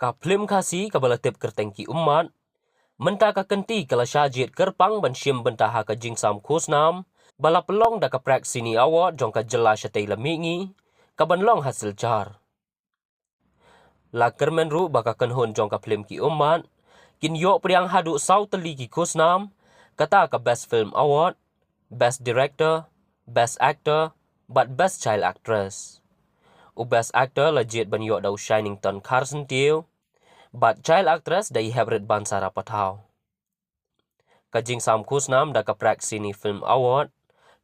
Kaplim kasi kabalatip kertengki umat, menta ka kenti kala syajit kerpang ban syim benta ha ka jingsam kusnam, bala pelong da ka prak sini awat jong ka jela syatay lamingi, kaban long hasil jar. La kermen ru baka kenhun jong ka film ki umat, kin yok priang hadu saw teli ki kusnam, kata ka best film award, best director, best actor, but best child actress. U best actor legit ban yok dau Shining Ton Carson Teo, but child actress dai Hebret Bansara Patau. Kajing sam kusnam da ka prak sini film award,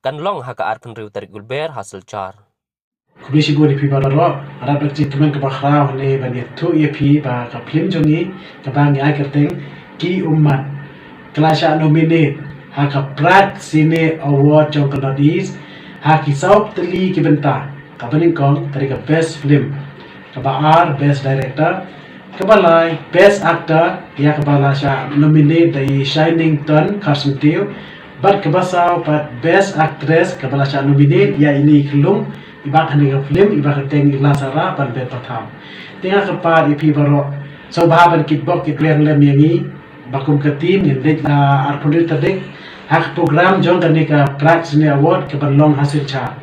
kan long ha ka arpen riu tarik gulber hasil car. Kubisi gue di pipa doro, ada berarti teman kebakrau ne bani tu ia pi ba ka film jongi kabang ya kerteng ki umat kelasya nominate ha ka prak sini award jong kanadis ha ki saup teli ki benta ka baning kong dari ka best film ka ba ar best director ka balai best actor ya ka bala sya nominate dari Shining Ton Carson Teo bat ka basau bat best actress ka bala sya nominate ya ini kelung ibak hendak film ibak teng ilasara ban bet patam tengah kepat ipi baru so bahaban kitbok kitliang lem yangi bakum ke tim yang dek arpudir terdek hak program jong kan nika prak seni award ke ban long hasil cha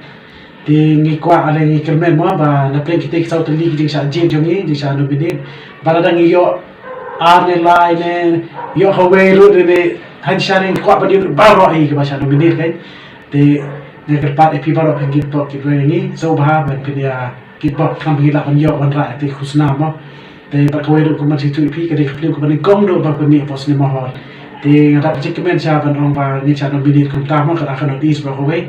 tingi kwa ale ngi kermen mo ba na pleng kita kisau teli kijing sa jin jongi di sa nubidin baladang iyo arne line yo hawelu de han sharing kwa ba di baro ai ke ba sa nubidin kan te ne kerpat epi baru penggit pok kitwe ini so bahaban pinia kitbok kam hila kan yo ban ra ti khusna mo te bakawai ko man situ ipi ke film ko ban gong do ba ni pos ni mahol te ngata cik men sa ban ong ba ni cha no bidit kum ta mo ka akan notis bakawai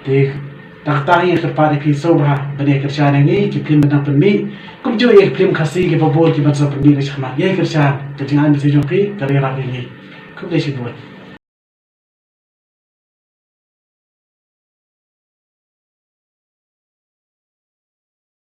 te taktahi kerpat epi so bah bani kerja ni ki film ban penni kum jo ye film khasi ke babol ki ban sa penni ni chama ye kerja ke jangan mesti jongki karya ini kum desi buat